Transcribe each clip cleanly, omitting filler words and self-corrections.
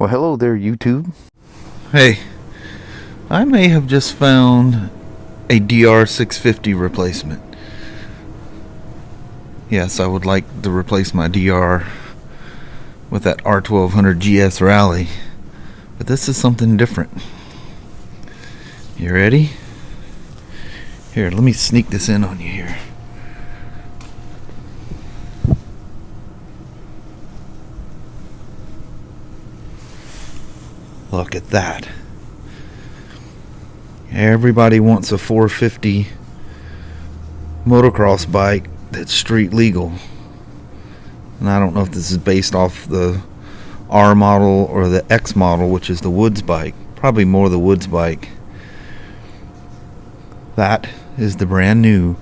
Well, hello there, YouTube. Hey, I may have just found a DR650 replacement. Yes, I would like to replace my DR with that R1200 GS Rally, but this is something different. You ready? Here, let me sneak this in on you here. Look at that. Everybody wants a 450 motocross bike that's street legal. And I don't know if this is based off the R model or the X model, which is the Woods bike. Probably more the Woods bike. That is the brand new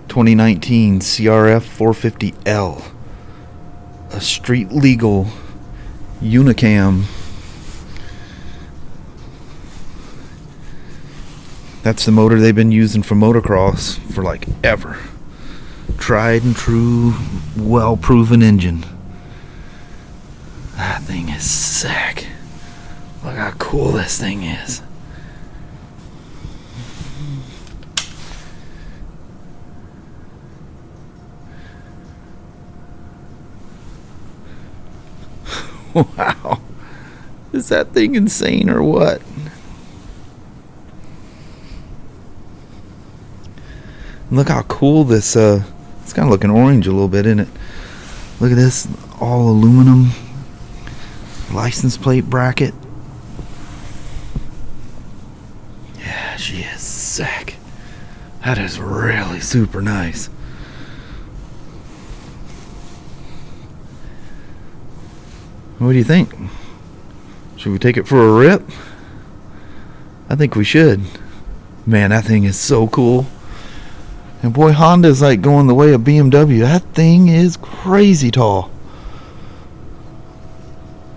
2019 CRF450L. A street legal Unicam. That's the motor they've been using for motocross for like ever. Tried and true, well-proven engine. That thing is sick. Look how cool this thing is. Wow. Is that thing insane or what? Look how cool this, it's kind of looking orange a little bit, isn't it? Look at this, all aluminum license plate bracket. Yeah, she is sick. That is really super nice. What do you think? Should we take it for a rip? I think we should. Man, that thing is so cool. And boy, Honda's like going the way of BMW. That thing is crazy tall.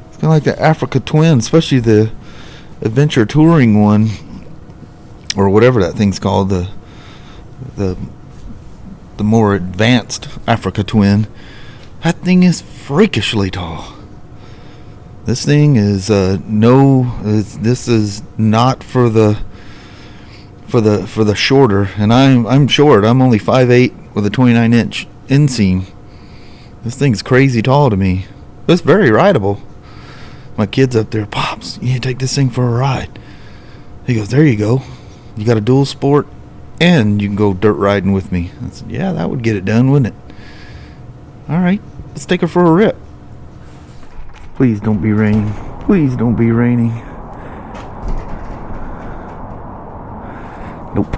It's kind of like the Africa Twin, especially the Adventure Touring one, or whatever that thing's called, the more advanced Africa Twin. That thing is freakishly tall. This thing is this is not for the shorter, and I'm short. I'm only 5'8" with a 29-inch inseam. This thing's crazy tall to me. It's very rideable. My kid's up there, Pops, you need to take this thing for a ride. He goes, there you go. You got a dual sport, and you can go dirt riding with me. I said, yeah, that would get it done, wouldn't it? All right, let's take her for a rip. Please don't be raining. Please don't be raining. Nope.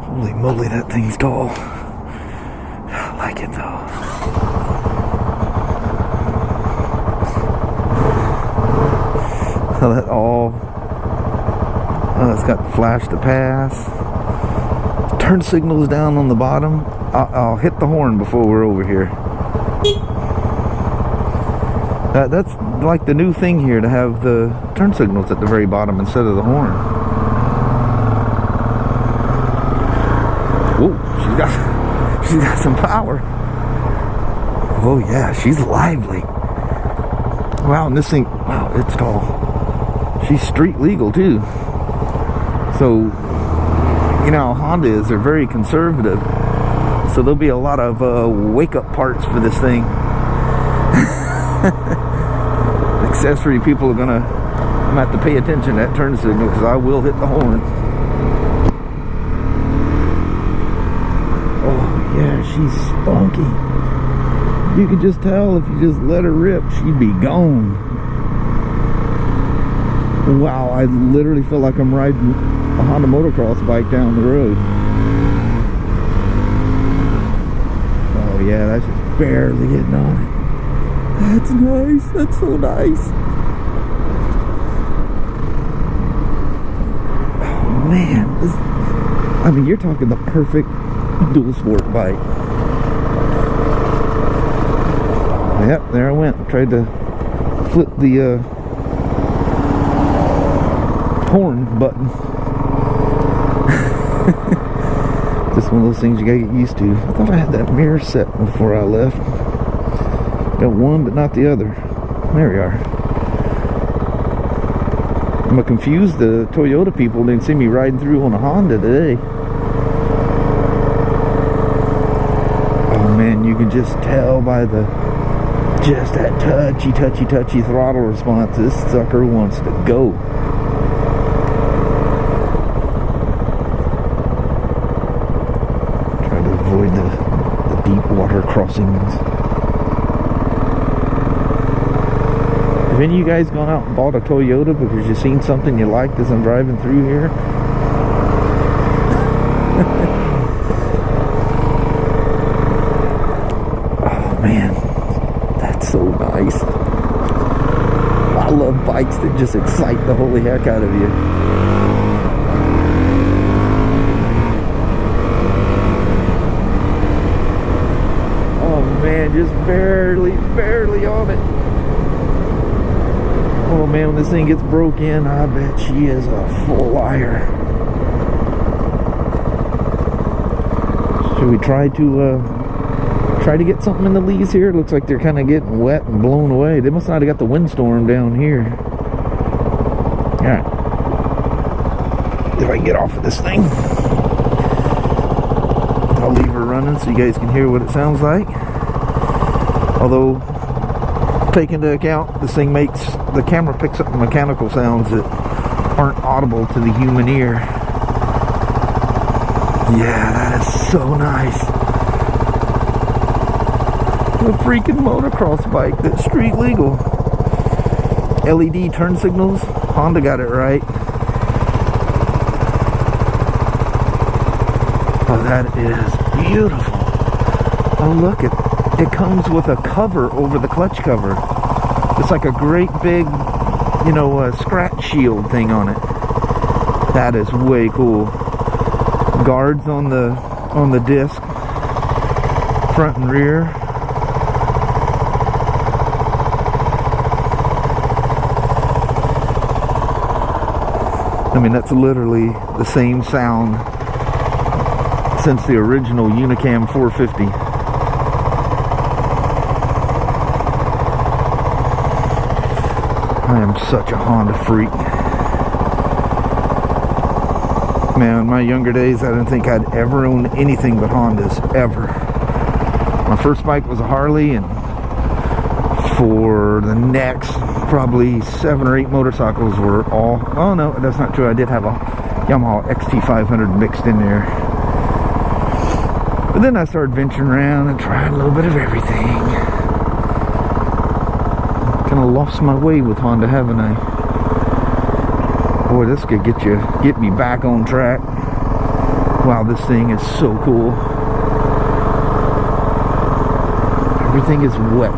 Holy moly, that thing's tall. I like it though. Oh, that all. Oh, it's got flash to pass. Turn signals down on the bottom. I'll hit the horn before we're over here. That's like the new thing here, to have the turn signals at the very bottom instead of the horn. Whoa, she's got some power. Oh yeah, she's lively. Wow, and this thing, wow, it's tall. She's street legal too. So, you know how Honda is, they're very conservative. So there'll be a lot of wake-up parts for this thing. Accessory people are gonna, I'm gonna have to pay attention to that turn signal, because I will hit the horn. Oh yeah, she's spunky. You can just tell if you just let her rip, she'd be gone. Wow, I literally feel like I'm riding a Honda motocross bike down the road. Oh yeah, that's just barely getting on it. That's nice. That's so nice. Oh man, this, I mean, you're talking the perfect dual sport bike. Yep, there I went. Tried to flip the horn button. Just one of those things you gotta get used to. I thought I had that mirror set before I left. Got one, but not the other. There we are. I'm confused. The Toyota people didn't see me riding through on a Honda today. Oh man, you can just tell by just that touchy throttle response. This sucker wants to go. Try to avoid the deep water crossings. Have any of you guys gone out and bought a Toyota because you've seen something you liked as I'm driving through here? Oh man, that's so nice. I love bikes that just excite the holy heck out of you. Oh man, just barely on it. Oh man, when this thing gets broke in, I bet she is a full liar. Should we try to get something in the leaves here? It looks like they're kind of getting wet and blown away. They must not have got the windstorm down here. Alright. If I can get off of this thing, I'll leave her running so you guys can hear what it sounds like. Although, take into account, this thing makes the camera picks up mechanical sounds that aren't audible to the human ear. Yeah, that is so nice. A freaking motocross bike that's street legal. LED turn signals. Honda got it right. Oh, that is beautiful. Oh, look, it comes with a cover over the clutch cover. It's like a great big, you know, scratch shield thing on it. That is way cool. Guards on the disc, front and rear. I mean, that's literally the same sound since the original Unicam 450. I am such a Honda freak. Man, in my younger days, I didn't think I'd ever own anything but Hondas, ever. My first bike was a Harley, and for the next probably 7 or 8 motorcycles were all... Oh no, that's not true. I did have a Yamaha XT500 mixed in there. But then I started venturing around and trying a little bit of everything. Kind of lost my way with Honda, haven't I? Boy, this could get me back on track. Wow, this thing is so cool. Everything is wet.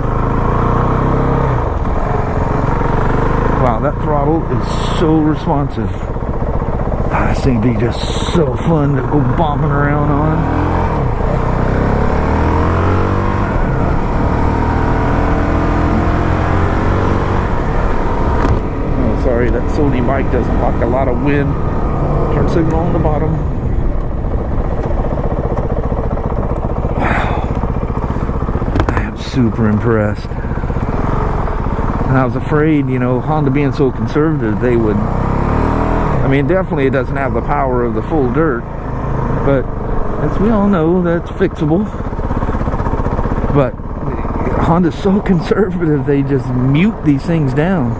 Wow, that throttle is so responsive. This thing would be just so fun to go bombing around on. Sorry, that Sony mic doesn't block a lot of wind. Turn signal on the bottom. Wow. I am super impressed. And I was afraid, you know, Honda being so conservative, they would... I mean, definitely it doesn't have the power of the full dirt. But, as we all know, that's fixable. But, Honda's so conservative, they just mute these things down.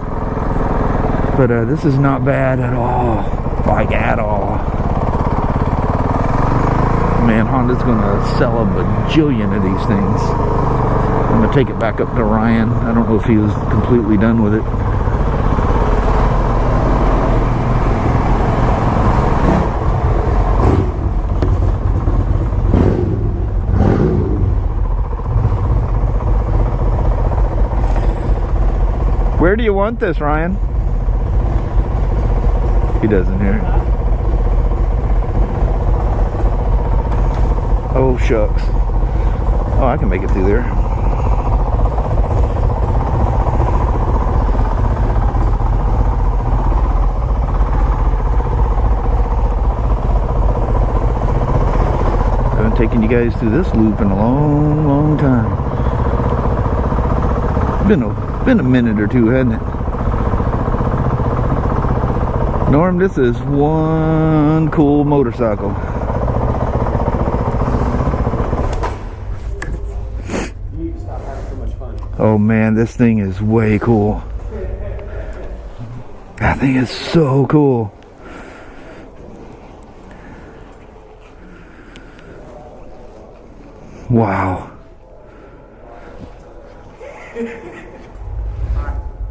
But this is not bad at all. Like, at all. Man, Honda's gonna sell a bajillion of these things. I'm gonna take it back up to Ryan. I don't know if he was completely done with it. Where do you want this, Ryan? He doesn't hear. Oh, shucks. Oh, I can make it through there. I haven't taken you guys through this loop in a long, long time. Been a minute or two, hasn't it? Norm, this is one cool motorcycle. You need to stop having so much fun. Oh man, this thing is way cool. That thing is so cool. Wow.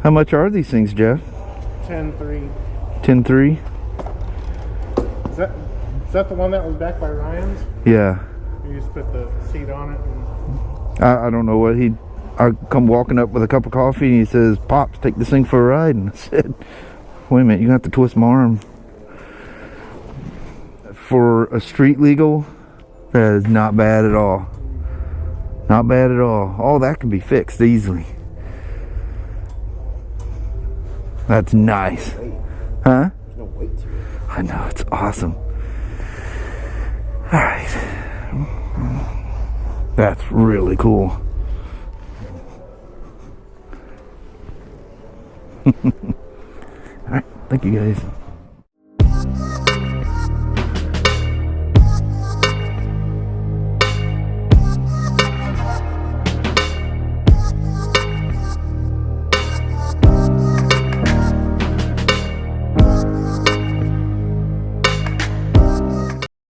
How much are these things, Jeff? 10.3. 10.3? Is that the one that was back by Ryan's? Yeah. You just put the seat on it and... I don't know what I come walking up with a cup of coffee and he says, "Pops, take this thing for a ride." And I said, "Wait a minute, you're gonna have to twist my arm." For a street legal, that is not bad at all. Not bad at all. All that can be fixed easily. That's nice. Huh? There's no weight to it. I know, it's awesome. Alright. That's really cool. Alright, thank you guys.